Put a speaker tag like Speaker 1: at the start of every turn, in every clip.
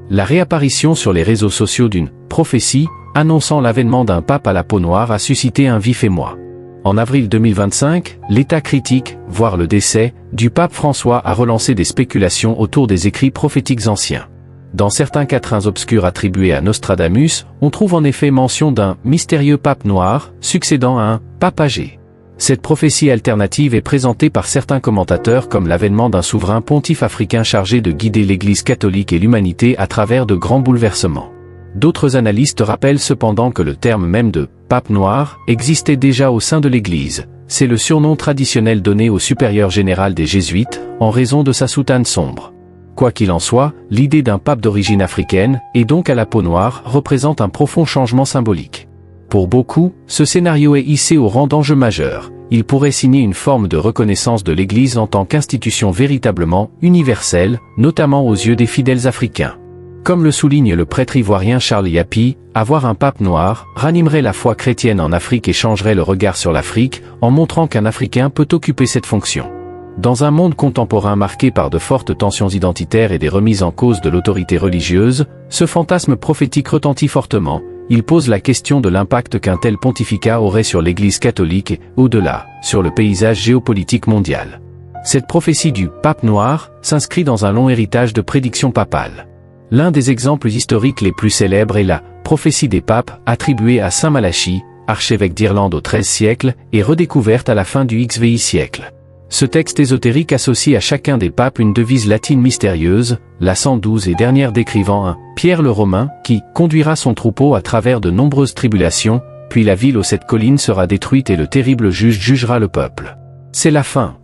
Speaker 1: La réapparition sur les réseaux sociaux d'une prophétie annonçant l'avènement d'un pape à la peau noire a suscité un vif émoi. En avril 2025, l'état critique, voire le décès, du pape François a relancé des spéculations autour des écrits prophétiques anciens. Dans certains quatrains obscurs attribués à Nostradamus, on trouve en effet mention d'un mystérieux pape noir, succédant à un pape âgé. Cette prophétie alternative est présentée par certains commentateurs comme l'avènement d'un souverain pontife africain chargé de guider l'Église catholique et l'humanité à travers de grands bouleversements. D'autres analystes rappellent cependant que le terme même de « pape noir » existait déjà au sein de l'Église. C'est le surnom traditionnel donné au supérieur général des Jésuites, en raison de sa soutane sombre. Quoi qu'il en soit, l'idée d'un pape d'origine africaine, et donc à la peau noire, représente un profond changement symbolique. Pour beaucoup, ce scénario est hissé au rang d'enjeu majeur. Il pourrait signer une forme de reconnaissance de l'Église en tant qu'institution véritablement universelle, notamment aux yeux des fidèles africains. Comme le souligne le prêtre ivoirien Charles Yapi, avoir un pape noir ranimerait la foi chrétienne en Afrique et changerait le regard sur l'Afrique, en montrant qu'un Africain peut occuper cette fonction. Dans un monde contemporain marqué par de fortes tensions identitaires et des remises en cause de l'autorité religieuse, ce fantasme prophétique retentit fortement. Il pose la question de l'impact qu'un tel pontificat aurait sur l'Église catholique et, au-delà, sur le paysage géopolitique mondial. Cette prophétie du « pape noir » s'inscrit dans un long héritage de prédictions papales. L'un des exemples historiques les plus célèbres est la « prophétie des papes » attribuée à saint Malachie, archevêque d'Irlande au XIIIe siècle, et redécouverte à la fin du XVI siècle. Ce texte ésotérique associe à chacun des papes une devise latine mystérieuse, la 112 et dernière décrivant un Pierre le Romain, qui conduira son troupeau à travers de nombreuses tribulations, puis la ville aux 7 collines sera détruite et le terrible juge jugera le peuple. C'est la fin.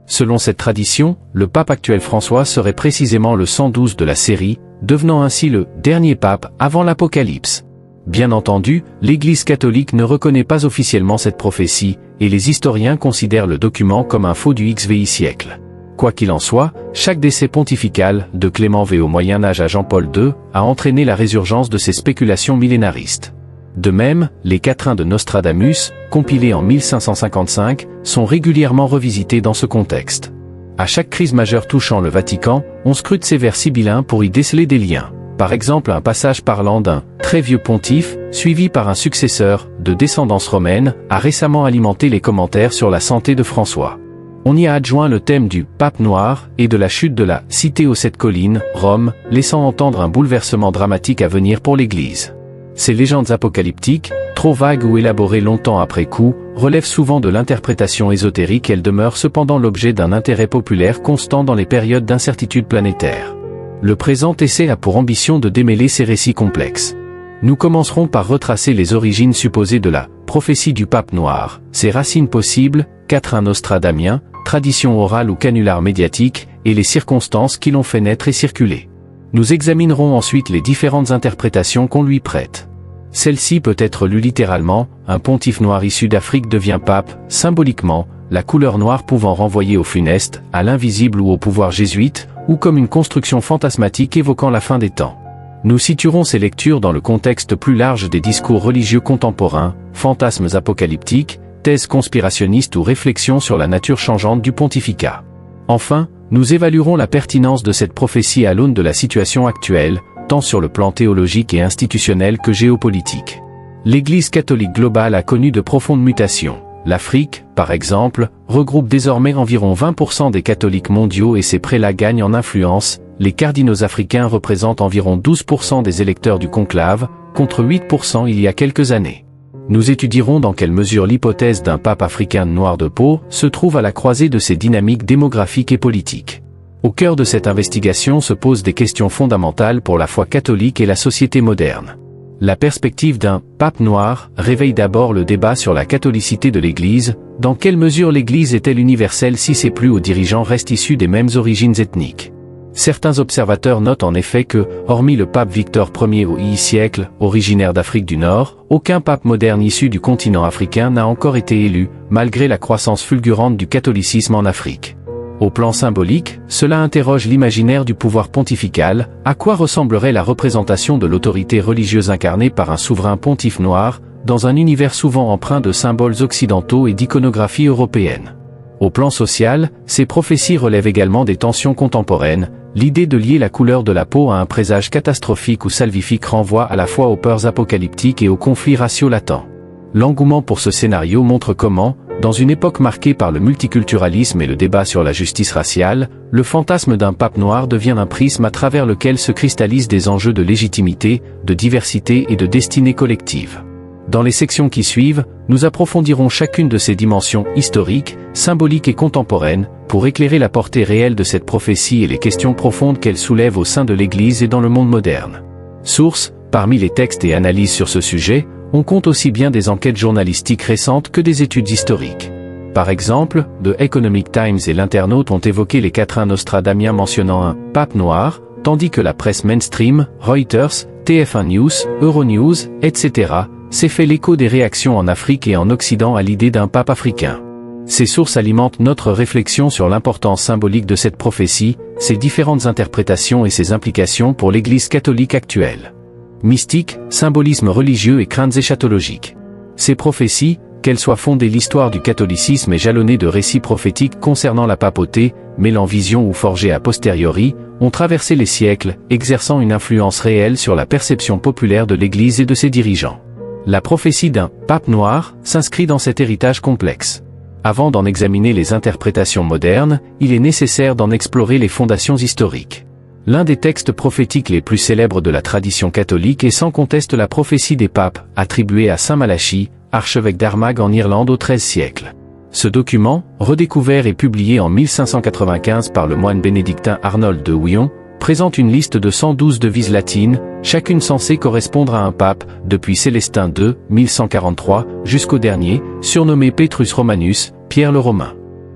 Speaker 1: Selon cette tradition, le pape actuel François serait précisément le 112 de la série, devenant ainsi le dernier pape avant l'Apocalypse. Bien entendu, l'Église catholique ne reconnaît pas officiellement cette prophétie, et les historiens considèrent le document comme un faux du XVI siècle. Quoi qu'il en soit, chaque décès pontifical, de Clément V au Moyen-Âge à Jean-Paul II, a entraîné la résurgence de ces spéculations millénaristes. De même, les quatrains de Nostradamus, compilés en 1555, sont régulièrement revisités dans ce contexte. À chaque crise majeure touchant le Vatican, on scrute ces vers sibyllins pour y déceler des liens. Par exemple, un passage parlant d'un très vieux pontife, suivi par un successeur, de descendance romaine, a récemment alimenté les commentaires sur la santé de François. On y a adjoint le thème du pape noir et de la chute de la cité aux 7 collines, Rome, laissant entendre un bouleversement dramatique à venir pour l'Église. Ces légendes apocalyptiques, trop vagues ou élaborées longtemps après coup, relèvent souvent de l'interprétation ésotérique. Elles demeurent cependant l'objet d'un intérêt populaire constant dans les périodes d'incertitude planétaire. Le présent essai a pour ambition de démêler ces récits complexes. Nous commencerons par retracer les origines supposées de la prophétie du pape noir, ses racines possibles, quatrains nostradamiens, tradition orale ou canular médiatique, et les circonstances qui l'ont fait naître et circuler. Nous examinerons ensuite les différentes interprétations qu'on lui prête. Celle-ci peut être lue littéralement, un pontife noir issu d'Afrique devient pape, symboliquement, la couleur noire pouvant renvoyer au funeste, à l'invisible ou au pouvoir jésuite, ou comme une construction fantasmatique évoquant la fin des temps. Nous situerons ces lectures dans le contexte plus large des discours religieux contemporains, fantasmes apocalyptiques, thèses conspirationnistes ou réflexions sur la nature changeante du pontificat. Enfin, nous évaluerons la pertinence de cette prophétie à l'aune de la situation actuelle, tant sur le plan théologique et institutionnel que géopolitique. L'Église catholique globale a connu de profondes mutations. L'Afrique, par exemple, regroupe désormais environ 20% des catholiques mondiaux et ses prélats gagnent en influence. Les cardinaux africains représentent environ 12% des électeurs du conclave, contre 8% il y a quelques années. Nous étudierons dans quelle mesure l'hypothèse d'un pape africain noir de peau se trouve à la croisée de ces dynamiques démographiques et politiques. Au cœur de cette investigation se posent des questions fondamentales pour la foi catholique et la société moderne. La perspective d'un pape noir réveille d'abord le débat sur la catholicité de l'Église. Dans quelle mesure l'Église est-elle universelle si ses plus hauts dirigeants restent issus des mêmes origines ethniques? Certains observateurs notent en effet que, hormis le pape Victor Ier au Xe siècle, originaire d'Afrique du Nord, aucun pape moderne issu du continent africain n'a encore été élu, malgré la croissance fulgurante du catholicisme en Afrique. Au plan symbolique, cela interroge l'imaginaire du pouvoir pontifical. À quoi ressemblerait la représentation de l'autorité religieuse incarnée par un souverain pontife noir, dans un univers souvent empreint de symboles occidentaux et d'iconographie européenne? Au plan social, ces prophéties relèvent également des tensions contemporaines. L'idée de lier la couleur de la peau à un présage catastrophique ou salvifique renvoie à la fois aux peurs apocalyptiques et aux conflits raciaux latents. L'engouement pour ce scénario montre comment, dans une époque marquée par le multiculturalisme et le débat sur la justice raciale, le fantasme d'un pape noir devient un prisme à travers lequel se cristallisent des enjeux de légitimité, de diversité et de destinée collective. Dans les sections qui suivent, nous approfondirons chacune de ces dimensions historiques, symboliques et contemporaines, pour éclairer la portée réelle de cette prophétie et les questions profondes qu'elle soulève au sein de l'Église et dans le monde moderne. Sources: parmi les textes et analyses sur ce sujet, on compte aussi bien des enquêtes journalistiques récentes que des études historiques. Par exemple, The Economic Times et l'Internaute ont évoqué les quatrains nostradamiens mentionnant un « pape noir », tandis que la presse mainstream, Reuters, TF1 News, Euronews, etc., s'est fait l'écho des réactions en Afrique et en Occident à l'idée d'un pape africain. Ces sources alimentent notre réflexion sur l'importance symbolique de cette prophétie, ses différentes interprétations et ses implications pour l'Église catholique actuelle. Mystique, symbolisme religieux et craintes éschatologiques. Ces prophéties, qu'elles soient fondées l'histoire du catholicisme est jalonnée de récits prophétiques concernant la papauté, mêlant vision ou forgées a posteriori, ont traversé les siècles, exerçant une influence réelle sur la perception populaire de l'Église et de ses dirigeants. La prophétie d'un « pape noir » s'inscrit dans cet héritage complexe. Avant d'en examiner les interprétations modernes, il est nécessaire d'en explorer les fondations historiques. L'un des textes prophétiques les plus célèbres de la tradition catholique est sans conteste la prophétie des papes, attribuée à saint Malachie, archevêque d'Armagh en Irlande au XIIIe siècle. Ce document, redécouvert et publié en 1595 par le moine bénédictin Arnold de Houillon, présente une liste de 112 devises latines, chacune censée correspondre à un pape, depuis Célestin II, 1143, jusqu'au dernier, surnommé Petrus Romanus, Pierre le Romain.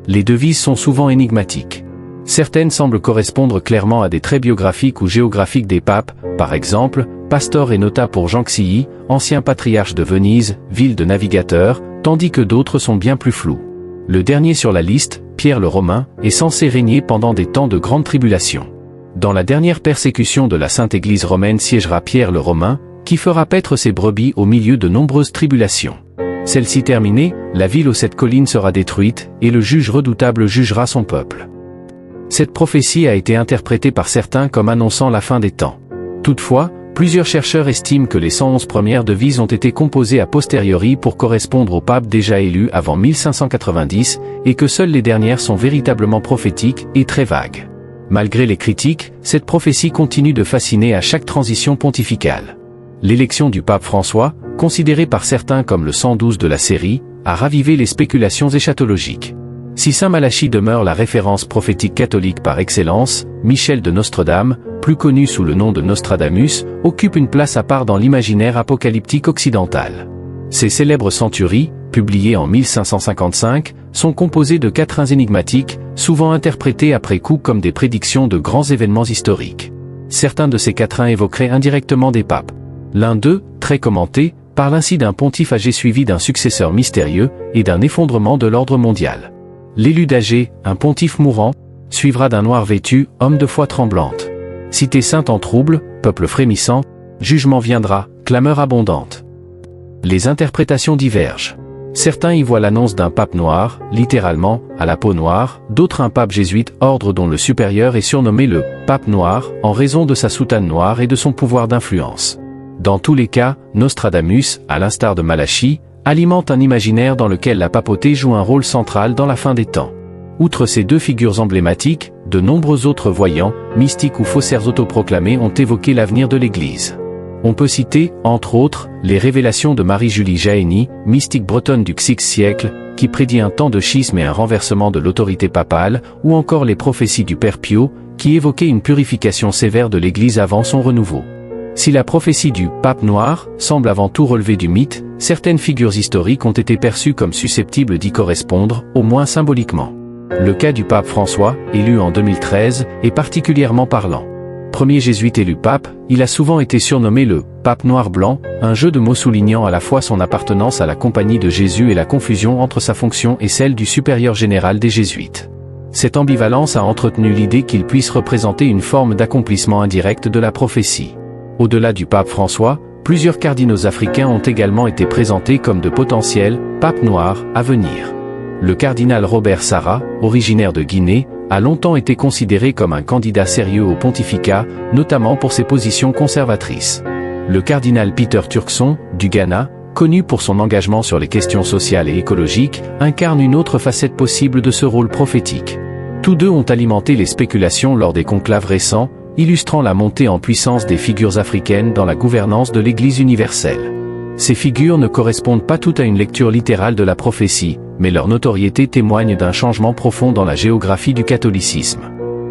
Speaker 1: Les devises sont souvent énigmatiques. Certaines semblent correspondre clairement à des traits biographiques ou géographiques des papes, par exemple, Pastor et Nota pour Jean Xilly, ancien patriarche de Venise, ville de navigateurs, tandis que d'autres sont bien plus floues. Le dernier sur la liste, Pierre le Romain, est censé régner pendant des temps de grande tribulation. Dans la dernière persécution de la Sainte Église romaine siégera Pierre le Romain, qui fera paître ses brebis au milieu de nombreuses tribulations. Celle-ci terminée, la ville aux 7 collines sera détruite, et le juge redoutable jugera son peuple. Cette prophétie a été interprétée par certains comme annonçant la fin des temps. Toutefois, plusieurs chercheurs estiment que les 111 premières devises ont été composées a posteriori pour correspondre au pape déjà élu avant 1590, et que seules les dernières sont véritablement prophétiques et très vagues. Malgré les critiques, cette prophétie continue de fasciner à chaque transition pontificale. L'élection du pape François, considéré par certains comme le 112 de la série, a ravivé les spéculations éschatologiques. Si saint Malachie demeure la référence prophétique catholique par excellence, Michel de Nostredame, plus connu sous le nom de Nostradamus, occupe une place à part dans l'imaginaire apocalyptique occidental. Ces célèbres centuries, publiées en 1555, sont composées de quatrains énigmatiques, souvent interprétés après coup comme des prédictions de grands événements historiques. Certains de ces quatrains évoqueraient indirectement des papes. L'un d'eux, très commenté, parle ainsi d'un pontife âgé suivi d'un successeur mystérieux, et d'un effondrement de l'ordre mondial. L'élu d'âgé, un pontife mourant, suivra d'un noir vêtu, homme de foi tremblante. Cité sainte en trouble, peuple frémissant, jugement viendra, clameur abondante. Les interprétations divergent. Certains y voient l'annonce d'un pape noir, littéralement, à la peau noire, d'autres un pape jésuite, ordre dont le supérieur est surnommé le « pape noir » en raison de sa soutane noire et de son pouvoir d'influence. Dans tous les cas, Nostradamus, à l'instar de Malachie, alimente un imaginaire dans lequel la papauté joue un rôle central dans la fin des temps. Outre ces deux figures emblématiques, de nombreux autres voyants, mystiques ou faussaires autoproclamés ont évoqué l'avenir de l'Église. On peut citer, entre autres, les révélations de Marie-Julie Jahenny, mystique bretonne du XIe siècle, qui prédit un temps de schisme et un renversement de l'autorité papale, ou encore les prophéties du Père Pio, qui évoquaient une purification sévère de l'Église avant son renouveau. Si la prophétie du « pape noir » semble avant tout relever du mythe, certaines figures historiques ont été perçues comme susceptibles d'y correspondre, au moins symboliquement. Le cas du pape François, élu en 2013, est particulièrement parlant. Premier jésuite élu pape, il a souvent été surnommé le « pape noir blanc », un jeu de mots soulignant à la fois son appartenance à la compagnie de Jésus et la confusion entre sa fonction et celle du supérieur général des jésuites. Cette ambivalence a entretenu l'idée qu'il puisse représenter une forme d'accomplissement indirect de la prophétie. Au-delà du pape François, plusieurs cardinaux africains ont également été présentés comme de potentiels papes noirs à venir. Le cardinal Robert Sarah, originaire de Guinée, a longtemps été considéré comme un candidat sérieux au pontificat, notamment pour ses positions conservatrices. Le cardinal Peter Turkson, du Ghana, connu pour son engagement sur les questions sociales et écologiques, incarne une autre facette possible de ce rôle prophétique. Tous deux ont alimenté les spéculations lors des conclaves récents, illustrant la montée en puissance des figures africaines dans la gouvernance de l'Église universelle. Ces figures ne correspondent pas toutes à une lecture littérale de la prophétie, mais leur notoriété témoigne d'un changement profond dans la géographie du catholicisme.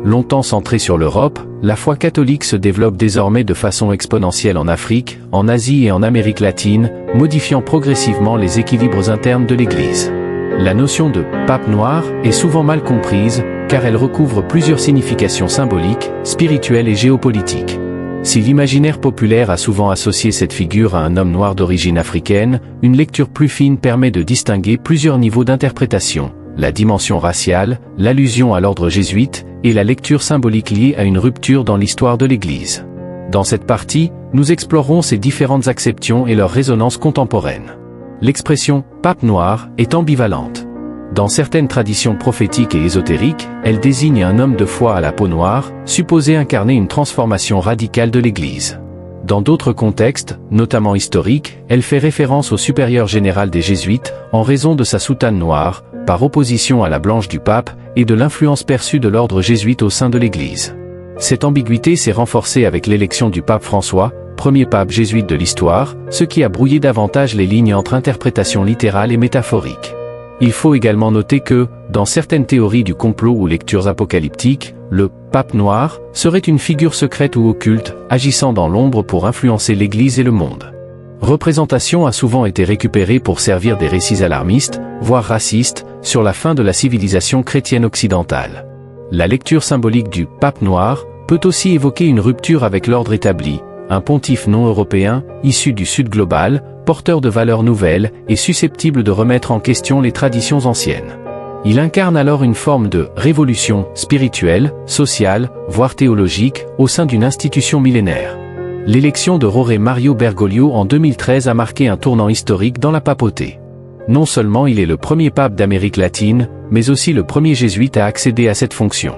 Speaker 1: Longtemps centrée sur l'Europe, la foi catholique se développe désormais de façon exponentielle en Afrique, en Asie et en Amérique latine, modifiant progressivement les équilibres internes de l'Église. La notion de « pape noir » est souvent mal comprise, car elle recouvre plusieurs significations symboliques, spirituelles et géopolitiques. Si l'imaginaire populaire a souvent associé cette figure à un homme noir d'origine africaine, une lecture plus fine permet de distinguer plusieurs niveaux d'interprétation, la dimension raciale, l'allusion à l'ordre jésuite, et la lecture symbolique liée à une rupture dans l'histoire de l'Église. Dans cette partie, nous explorerons ces différentes acceptions et leur résonance contemporaine. L'expression « pape noir » est ambivalente. Dans certaines traditions prophétiques et ésotériques, elle désigne un homme de foi à la peau noire, supposé incarner une transformation radicale de l'Église. Dans d'autres contextes, notamment historiques, elle fait référence au supérieur général des Jésuites, en raison de sa soutane noire, par opposition à la blanche du pape, et de l'influence perçue de l'ordre jésuite au sein de l'Église. Cette ambiguïté s'est renforcée avec l'élection du pape François, premier pape jésuite de l'histoire, ce qui a brouillé davantage les lignes entre interprétation littérale et métaphorique. Il faut également noter que, dans certaines théories du complot ou lectures apocalyptiques, le « pape noir » serait une figure secrète ou occulte, agissant dans l'ombre pour influencer l'Église et le monde. Représentation a souvent été récupérée pour servir des récits alarmistes, voire racistes, sur la fin de la civilisation chrétienne occidentale. La lecture symbolique du « pape noir » peut aussi évoquer une rupture avec l'ordre établi, un pontife non européen, issu du Sud global, porteur de valeurs nouvelles et susceptible de remettre en question les traditions anciennes. Il incarne alors une forme de révolution spirituelle, sociale, voire théologique, au sein d'une institution millénaire. L'élection de Jorge Mario Bergoglio en 2013 a marqué un tournant historique dans la papauté. Non seulement il est le premier pape d'Amérique latine, mais aussi le premier jésuite à accéder à cette fonction.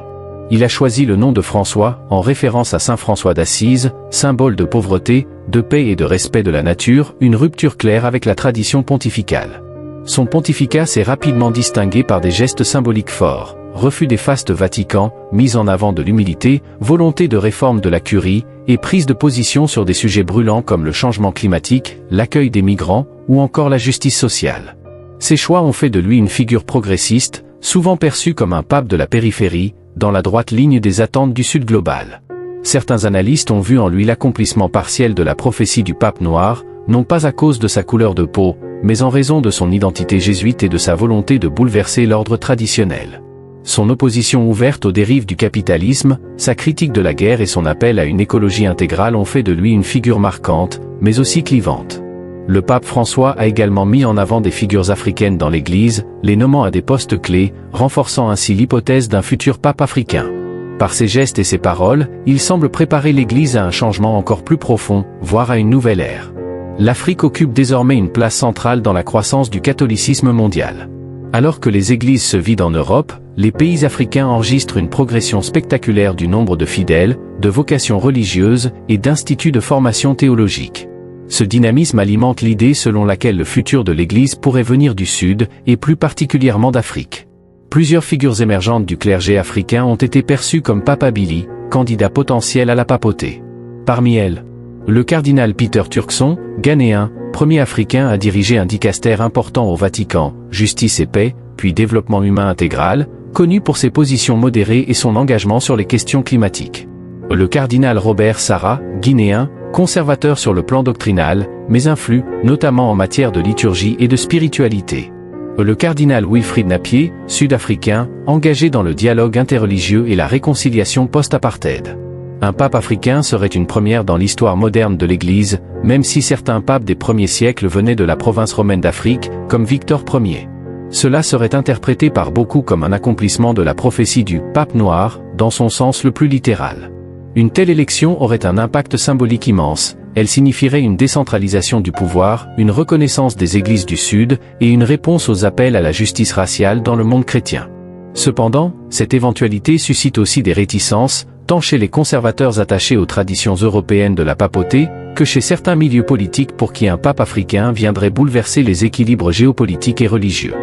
Speaker 1: Il a choisi le nom de François, en référence à saint François d'Assise, symbole de pauvreté, de paix et de respect de la nature, une rupture claire avec la tradition pontificale. Son pontificat s'est rapidement distingué par des gestes symboliques forts, refus des fastes Vatican, mise en avant de l'humilité, volonté de réforme de la curie, et prise de position sur des sujets brûlants comme le changement climatique, l'accueil des migrants, ou encore la justice sociale. Ces choix ont fait de lui une figure progressiste, souvent perçue comme un pape de la périphérie, dans la droite ligne des attentes du Sud global. Certains analystes ont vu en lui l'accomplissement partiel de la prophétie du pape noir, non pas à cause de sa couleur de peau, mais en raison de son identité jésuite et de sa volonté de bouleverser l'ordre traditionnel. Son opposition ouverte aux dérives du capitalisme, sa critique de la guerre et son appel à une écologie intégrale ont fait de lui une figure marquante, mais aussi clivante. Le pape François a également mis en avant des figures africaines dans l'Église, les nommant à des postes clés, renforçant ainsi l'hypothèse d'un futur pape africain. Par ses gestes et ses paroles, il semble préparer l'Église à un changement encore plus profond, voire à une nouvelle ère. L'Afrique occupe désormais une place centrale dans la croissance du catholicisme mondial. Alors que les églises se vident en Europe, les pays africains enregistrent une progression spectaculaire du nombre de fidèles, de vocations religieuses et d'instituts de formation théologique. Ce dynamisme alimente l'idée selon laquelle le futur de l'Église pourrait venir du Sud, et plus particulièrement d'Afrique. Plusieurs figures émergentes du clergé africain ont été perçues comme papabili, candidat potentiel à la papauté. Parmi elles, le cardinal Peter Turkson, ghanéen, premier africain à diriger un dicastère important au Vatican, justice et paix, puis développement humain intégral, connu pour ses positions modérées et son engagement sur les questions climatiques. Le cardinal Robert Sarah, guinéen, conservateur sur le plan doctrinal, mais influent, notamment en matière de liturgie et de spiritualité. Le cardinal Wilfrid Napier, sud-africain, engagé dans le dialogue interreligieux et la réconciliation post-apartheid. Un pape africain serait une première dans l'histoire moderne de l'Église, même si certains papes des premiers siècles venaient de la province romaine d'Afrique, comme Victor Ier. Cela serait interprété par beaucoup comme un accomplissement de la prophétie du « pape noir » dans son sens le plus littéral. Une telle élection aurait un impact symbolique immense, elle signifierait une décentralisation du pouvoir, une reconnaissance des églises du Sud, et une réponse aux appels à la justice raciale dans le monde chrétien. Cependant, cette éventualité suscite aussi des réticences, tant chez les conservateurs attachés aux traditions européennes de la papauté, que chez certains milieux politiques pour qui un pape africain viendrait bouleverser les équilibres géopolitiques et religieux.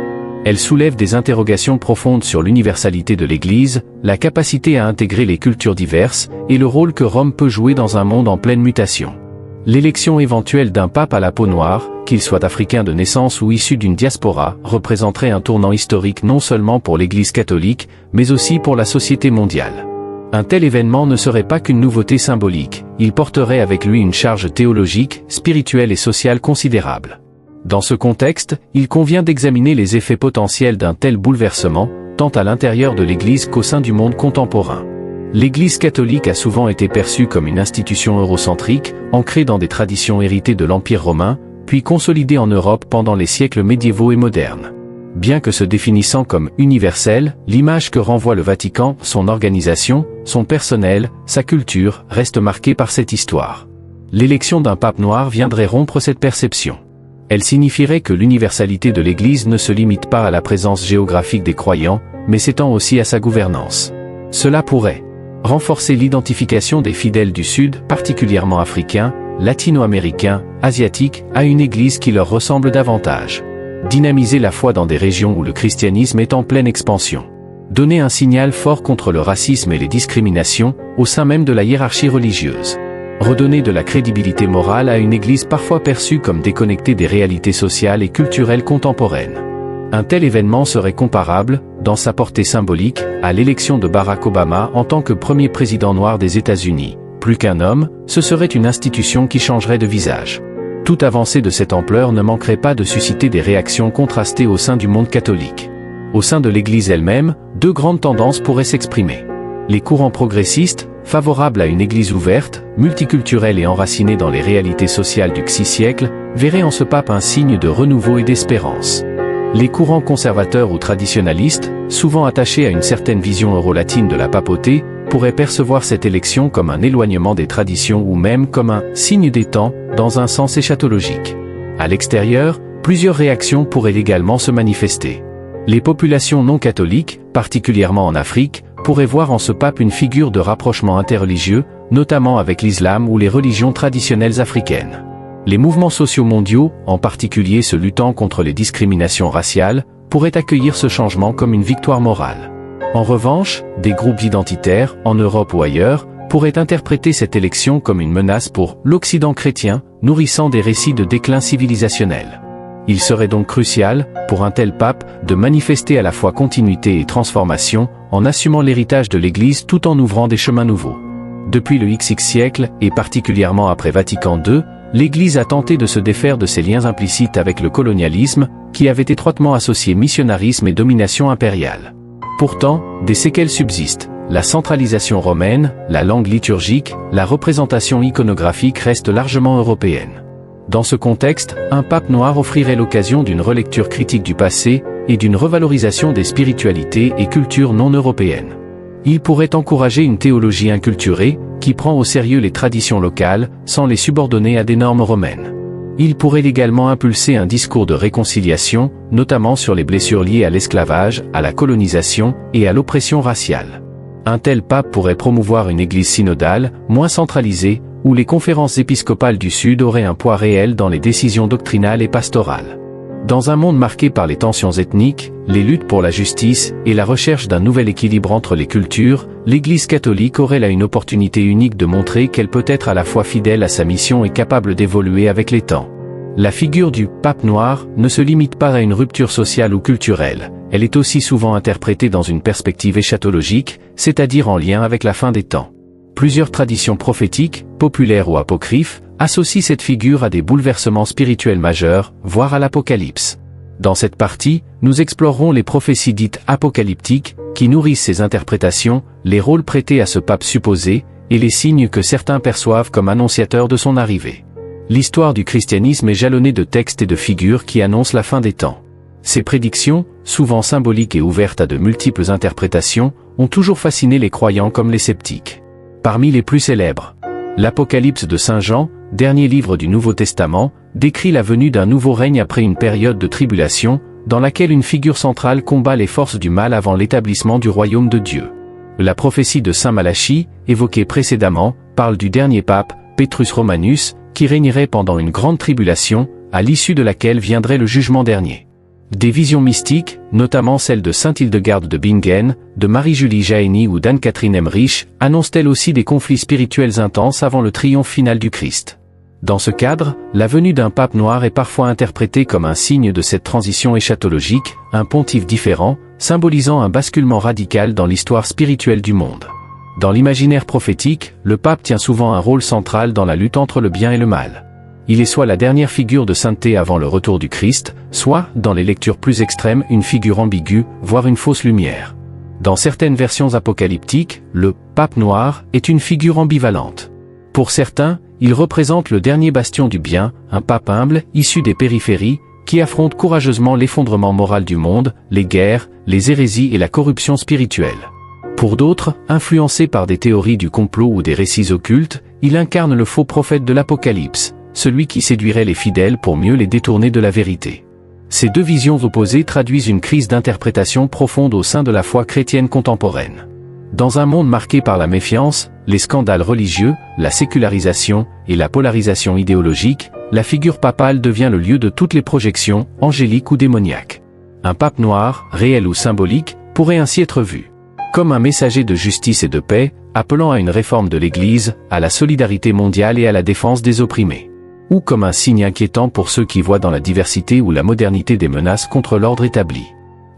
Speaker 1: Elle soulève des interrogations profondes sur l'universalité de l'Église, la capacité à intégrer les cultures diverses, et le rôle que Rome peut jouer dans un monde en pleine mutation. L'élection éventuelle d'un pape à la peau noire, qu'il soit africain de naissance ou issu d'une diaspora, représenterait un tournant historique non seulement pour l'Église catholique, mais aussi pour la société mondiale. Un tel événement ne serait pas qu'une nouveauté symbolique, il porterait avec lui une charge théologique, spirituelle et sociale considérable. Dans ce contexte, il convient d'examiner les effets potentiels d'un tel bouleversement, tant à l'intérieur de l'Église qu'au sein du monde contemporain. L'Église catholique a souvent été perçue comme une institution eurocentrique, ancrée dans des traditions héritées de l'Empire romain, puis consolidée en Europe pendant les siècles médiévaux et modernes. Bien que se définissant comme universelle, l'image que renvoie le Vatican, son organisation, son personnel, sa culture, reste marquée par cette histoire. L'élection d'un pape noir viendrait rompre cette perception. Elle signifierait que l'universalité de l'Église ne se limite pas à la présence géographique des croyants, mais s'étend aussi à sa gouvernance. Cela pourrait renforcer l'identification des fidèles du Sud, particulièrement africains, latino-américains, asiatiques, à une Église qui leur ressemble davantage. Dynamiser la foi dans des régions où le christianisme est en pleine expansion. Donner un signal fort contre le racisme et les discriminations, au sein même de la hiérarchie religieuse. Redonner de la crédibilité morale à une Église parfois perçue comme déconnectée des réalités sociales et culturelles contemporaines. Un tel événement serait comparable, dans sa portée symbolique, à l'élection de Barack Obama en tant que premier président noir des États-Unis. Plus qu'un homme, ce serait une institution qui changerait de visage. Toute avancée de cette ampleur ne manquerait pas de susciter des réactions contrastées au sein du monde catholique. Au sein de l'Église elle-même, deux grandes tendances pourraient s'exprimer. Les courants progressistes, favorables à une Église ouverte, multiculturelle et enracinée dans les réalités sociales du XI siècle, verraient en ce pape un signe de renouveau et d'espérance. Les courants conservateurs ou traditionalistes, souvent attachés à une certaine vision eurolatine de la papauté, pourraient percevoir cette élection comme un éloignement des traditions ou même comme un signe des temps, dans un sens eschatologique. À l'extérieur, plusieurs réactions pourraient également se manifester. Les populations non catholiques, particulièrement en Afrique, pourraient voir en ce pape une figure de rapprochement interreligieux, notamment avec l'islam ou les religions traditionnelles africaines. Les mouvements sociaux mondiaux, en particulier ceux luttant contre les discriminations raciales, pourraient accueillir ce changement comme une victoire morale. En revanche, des groupes identitaires, en Europe ou ailleurs, pourraient interpréter cette élection comme une menace pour l'Occident chrétien, nourrissant des récits de déclin civilisationnel. Il serait donc crucial, pour un tel pape, de manifester à la fois continuité et transformation, en assumant l'héritage de l'Église tout en ouvrant des chemins nouveaux. Depuis le XX siècle, et particulièrement après Vatican II, l'Église a tenté de se défaire de ses liens implicites avec le colonialisme, qui avait étroitement associé missionnarisme et domination impériale. Pourtant, des séquelles subsistent. La centralisation romaine, la langue liturgique, la représentation iconographique restent largement européennes. Dans ce contexte, un pape noir offrirait l'occasion d'une relecture critique du passé et d'une revalorisation des spiritualités et cultures non européennes. Il pourrait encourager une théologie inculturée, qui prend au sérieux les traditions locales, sans les subordonner à des normes romaines. Il pourrait également impulser un discours de réconciliation, notamment sur les blessures liées à l'esclavage, à la colonisation et à l'oppression raciale. Un tel pape pourrait promouvoir une église synodale, moins centralisée, où les conférences épiscopales du Sud auraient un poids réel dans les décisions doctrinales et pastorales. Dans un monde marqué par les tensions ethniques, les luttes pour la justice et la recherche d'un nouvel équilibre entre les cultures, l'Église catholique aurait là une opportunité unique de montrer qu'elle peut être à la fois fidèle à sa mission et capable d'évoluer avec les temps. La figure du pape noir ne se limite pas à une rupture sociale ou culturelle, elle est aussi souvent interprétée dans une perspective eschatologique, c'est-à-dire en lien avec la fin des temps. Plusieurs traditions prophétiques, populaires ou apocryphes, associent cette figure à des bouleversements spirituels majeurs, voire à l'Apocalypse. Dans cette partie, nous explorerons les prophéties dites apocalyptiques, qui nourrissent ces interprétations, les rôles prêtés à ce pape supposé, et les signes que certains perçoivent comme annonciateurs de son arrivée. L'histoire du christianisme est jalonnée de textes et de figures qui annoncent la fin des temps. Ces prédictions, souvent symboliques et ouvertes à de multiples interprétations, ont toujours fasciné les croyants comme les sceptiques. Parmi les plus célèbres, l'Apocalypse de Saint Jean, dernier livre du Nouveau Testament, décrit la venue d'un nouveau règne après une période de tribulation, dans laquelle une figure centrale combat les forces du mal avant l'établissement du royaume de Dieu. La prophétie de Saint Malachie, évoquée précédemment, parle du dernier pape, Petrus Romanus, qui régnerait pendant une grande tribulation, à l'issue de laquelle viendrait le jugement dernier. Des visions mystiques, notamment celles de Sainte Hildegarde de Bingen, de Marie-Julie Jahenny ou d'Anne-Catherine Emmerich, annoncent-elles aussi des conflits spirituels intenses avant le triomphe final du Christ. Dans ce cadre, la venue d'un pape noir est parfois interprétée comme un signe de cette transition eschatologique, un pontife différent, symbolisant un basculement radical dans l'histoire spirituelle du monde. Dans l'imaginaire prophétique, le pape tient souvent un rôle central dans la lutte entre le bien et le mal. Il est soit la dernière figure de sainteté avant le retour du Christ, soit, dans les lectures plus extrêmes, une figure ambiguë, voire une fausse lumière. Dans certaines versions apocalyptiques, le « pape noir » est une figure ambivalente. Pour certains, il représente le dernier bastion du bien, un pape humble, issu des périphéries, qui affronte courageusement l'effondrement moral du monde, les guerres, les hérésies et la corruption spirituelle. Pour d'autres, influencés par des théories du complot ou des récits occultes, il incarne le faux prophète de l'Apocalypse, celui qui séduirait les fidèles pour mieux les détourner de la vérité. Ces deux visions opposées traduisent une crise d'interprétation profonde au sein de la foi chrétienne contemporaine. Dans un monde marqué par la méfiance, les scandales religieux, la sécularisation et la polarisation idéologique, la figure papale devient le lieu de toutes les projections, angéliques ou démoniaques. Un pape noir, réel ou symbolique, pourrait ainsi être vu comme un messager de justice et de paix, appelant à une réforme de l'Église, à la solidarité mondiale et à la défense des opprimés. Ou comme un signe inquiétant pour ceux qui voient dans la diversité ou la modernité des menaces contre l'ordre établi.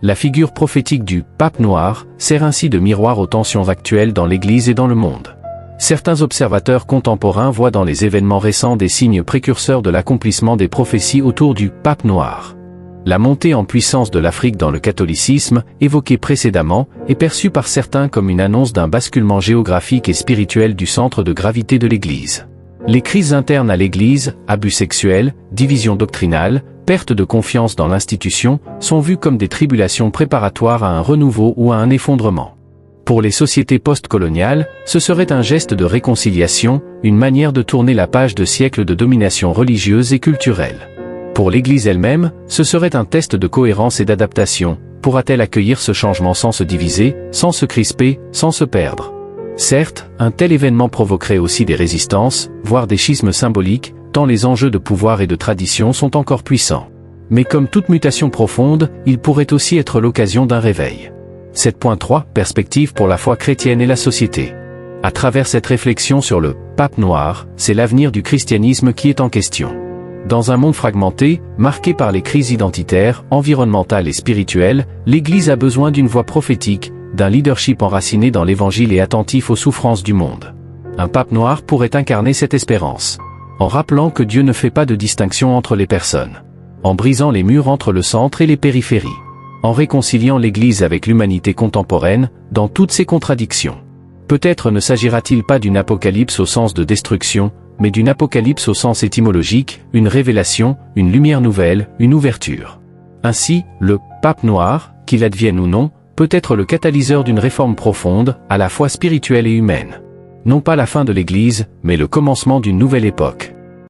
Speaker 1: La figure prophétique du « pape noir » sert ainsi de miroir aux tensions actuelles dans l'Église et dans le monde. Certains observateurs contemporains voient dans les événements récents des signes précurseurs de l'accomplissement des prophéties autour du « pape noir ». La montée en puissance de l'Afrique dans le catholicisme, évoquée précédemment, est perçue par certains comme une annonce d'un basculement géographique et spirituel du centre de gravité de l'Église. Les crises internes à l'Église, abus sexuels, divisions doctrinales, perte de confiance dans l'institution, sont vues comme des tribulations préparatoires à un renouveau ou à un effondrement. Pour les sociétés post-coloniales, ce serait un geste de réconciliation, une manière de tourner la page de siècles de domination religieuse et culturelle. Pour l'Église elle-même, ce serait un test de cohérence et d'adaptation. Pourra-t-elle accueillir ce changement sans se diviser, sans se crisper, sans se perdre ? Certes, un tel événement provoquerait aussi des résistances, voire des schismes symboliques, tant les enjeux de pouvoir et de tradition sont encore puissants. Mais comme toute mutation profonde, il pourrait aussi être l'occasion d'un réveil. 7.3 Perspective pour la foi chrétienne et la société. À travers cette réflexion sur le « pape noir », c'est l'avenir du christianisme qui est en question. Dans un monde fragmenté, marqué par les crises identitaires, environnementales et spirituelles, l'Église a besoin d'une voix prophétique, d'un leadership enraciné dans l'Évangile et attentif aux souffrances du monde. Un pape noir pourrait incarner cette espérance, en rappelant que Dieu ne fait pas de distinction entre les personnes, en brisant les murs entre le centre et les périphéries, en réconciliant l'Église avec l'humanité contemporaine, dans toutes ses contradictions. Peut-être ne s'agira-t-il pas d'une apocalypse au sens de destruction, mais d'une apocalypse au sens étymologique, une révélation, une lumière nouvelle, une ouverture. Ainsi, le « pape noir », qu'il advienne ou non, peut être le catalyseur d'une réforme profonde, à la fois spirituelle et humaine. Non pas la fin de l'Église, mais le commencement d'une nouvelle époque.